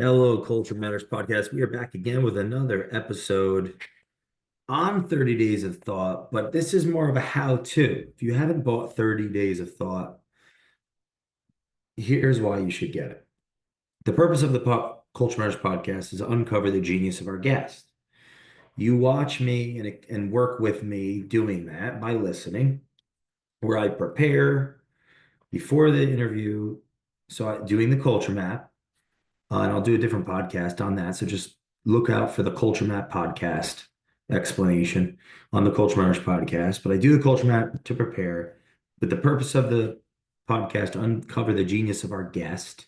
Hello, Culture Matters Podcast. We are back again with another episode on 30 Days of Thought, but this is more of a how-to. If you haven't bought 30 Days of Thought, here's why you should get it. The purpose of the Culture Matters Podcast is to uncover the genius of our guest. You watch me and work with me doing that by listening, where I prepare before the interview. Doing the culture map. And I'll do a different podcast on that. So just look out for the Culture Map podcast explanation on the Culture Matters podcast. But I do the Culture Map to prepare. But the purpose of the podcast to uncover the genius of our guest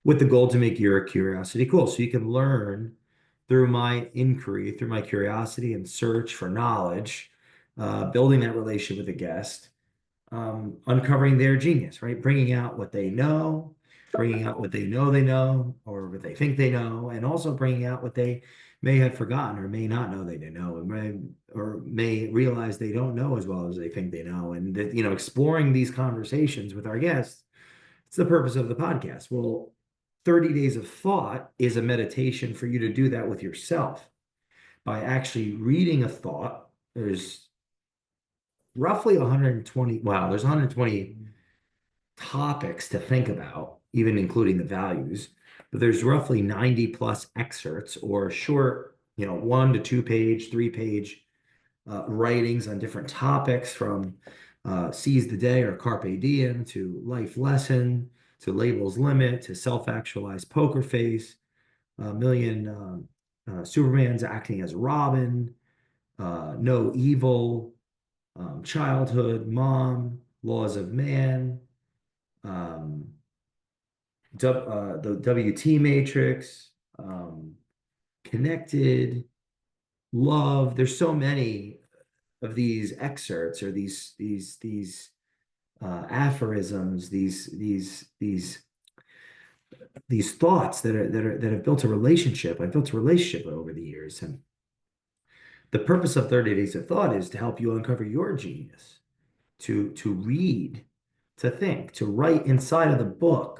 with the goal to make your curiosity cool. So you can learn through my inquiry, through my curiosity and search for knowledge, building that relationship with the guest, uncovering their genius, right? Bringing out what they know, bringing out what they know, or what they think they know, and also bringing out what they may have forgotten or may not know they didn't know, or may realize they don't know as well as they think they know. And that, exploring these conversations with our guests, it's the purpose of the podcast. Well, 30 Days of Thought is a meditation for you to do that with yourself by actually reading a thought. There's roughly 120, wow, there's 120 topics to think about, even including the values. But there's roughly 90 plus excerpts or short, 1 to 2 page, 3 page writings on different topics from seize the day or carpe diem to life lesson to labels limit to self-actualized poker face, a million Supermans acting as Robin, no evil, childhood, mom, laws of man, um, the WT matrix, connected, love. There's so many of these excerpts or these aphorisms, these thoughts that have built a relationship. I've built a relationship over the years, and the purpose of 30 Days of Thought is to help you uncover your genius, to read, to think, to write inside of the book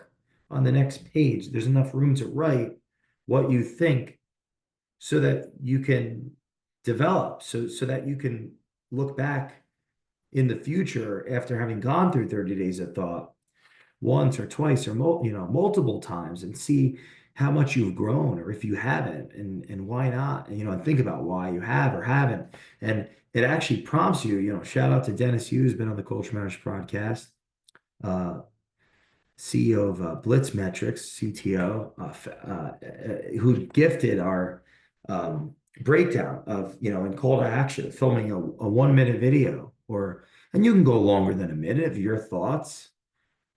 on the next page. There's enough room to write what you think so that you can develop, so that you can look back in the future after having gone through 30 Days of Thought once or twice or multiple times and see how much you've grown or if you haven't and why not, and think about why you have or haven't. And it actually prompts you, shout out to Dennis Hughes, been on the Culture Matters podcast, uh, CEO of Blitz Metrics, CTO, who gifted our breakdown of, in call to action, filming a 1 minute video, and you can go longer than a minute of your thoughts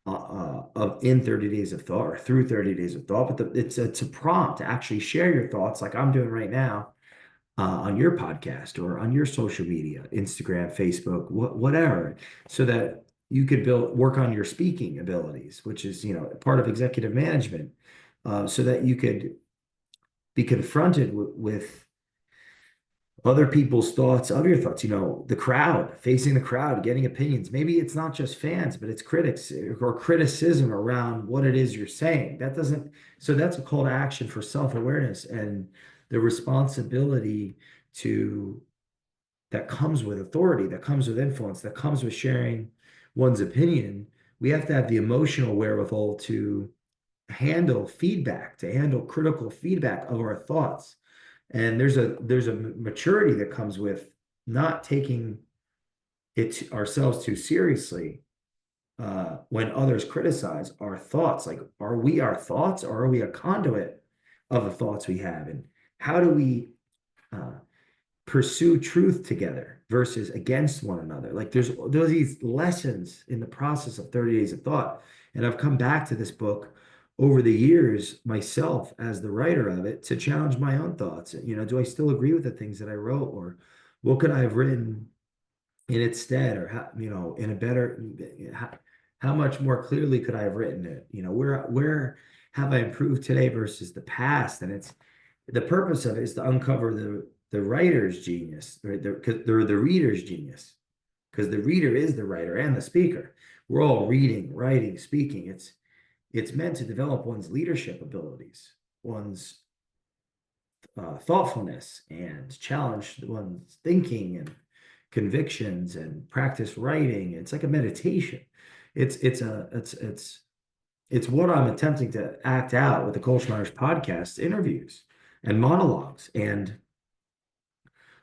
of in 30 Days of Thought or through 30 Days of Thought. But it's a prompt to actually share your thoughts like I'm doing right now on your podcast or on your social media, Instagram, Facebook, whatever, so that you could work on your speaking abilities, which is, part of executive management, so that you could be confronted with other people's thoughts of your thoughts, the crowd, facing the crowd, getting opinions. Maybe it's not just fans, but it's critics or criticism around what it is you're saying. So that's a call to action for self-awareness and the responsibility to that comes with authority, that comes with influence, that comes with sharing one's opinion. We have to have the emotional wherewithal to handle feedback, to handle critical feedback of our thoughts. And there's a maturity that comes with not taking it ourselves too seriously when others criticize our thoughts. Like, are we our thoughts, or are we a conduit of the thoughts we have? And how do we pursue truth together versus against one another? Like, there's these lessons in the process of 30 Days of Thought. And I've come back to this book over the years myself as the writer of it to challenge my own thoughts. Do I still agree with the things that I wrote, or what could I have written in its stead, or in a better, how much more clearly could I have written it? Where have I improved today versus the past? And it's the purpose of it is to uncover the writer's genius, right? The reader's genius, because the reader is the writer and the speaker. We're all reading, writing, speaking. It's meant to develop one's leadership abilities, one's thoughtfulness and challenge one's thinking and convictions and practice writing. It's like a meditation. It's what I'm attempting to act out with the Culture Matters podcast interviews and monologues and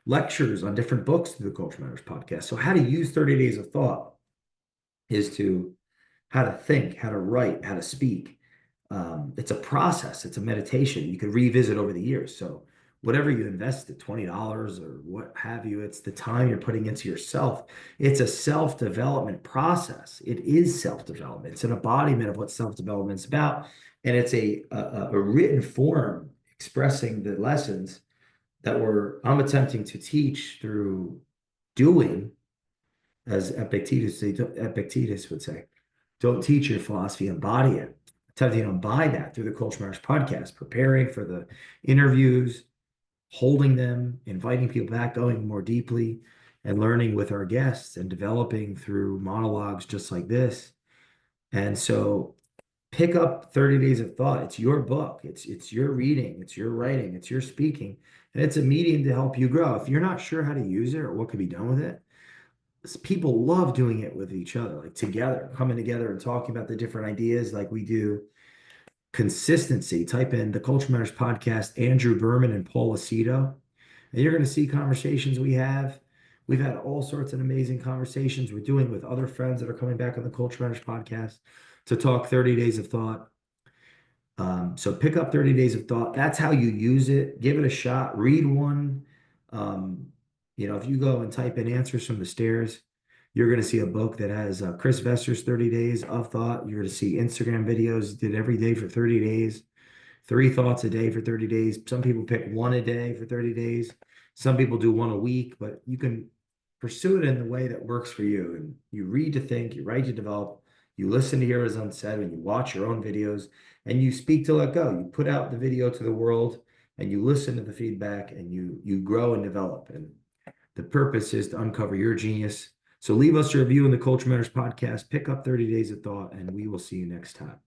lectures on different books through the Culture Matters podcast. So how to use 30 days of thought is to how to think, how to write, how to speak. It's a process. It's a meditation you can revisit over the years. So whatever you invested, $20 or what have you, it's the time you're putting into yourself. It's a self-development process. It is self-development. It's an embodiment of what self-development is about. And it's a written form expressing the lessons that I'm attempting to teach through doing, as Epictetus would say. Don't teach your philosophy, embody it. Attempting to embody that through the Culture Matters podcast, preparing for the interviews, holding them, inviting people back, going more deeply, and learning with our guests and developing through monologues just like this. And so pick up 30 Days of Thought. It's your book. It's your reading. It's your writing. It's your speaking. And it's a medium to help you grow. If you're not sure how to use it or what could be done with it, people love doing it with each other, like together, coming together and talking about the different ideas like we do. Consistency. Type in the Culture Matters podcast, Andrew Berman and Paul Aceto, and you're going to see conversations we have. We've had all sorts of amazing conversations we're doing with other friends that are coming back on the Culture Matters podcast to talk 30 Days of Thought. So pick up 30 Days of Thought. That's how you use it. Give it a shot. Read one. If you go and type in Answers from the Stairs, you're going to see a book that has Chris Vesser's 30 Days of Thought. You're going to see Instagram videos did every day for 30 days, 3 thoughts a day for 30 days. Some people pick one a day for 30 days. Some people do one a week, but you can pursue it in the way that works for you. And you read to think, you write to develop, you listen to hear as unsaid, and you watch your own videos, and you speak to let go. You put out the video to the world, and you listen to the feedback, and you grow and develop. And the purpose is to uncover your genius. So leave us a review in the Culture Matters podcast, pick up 30 Days of Thought, and we will see you next time.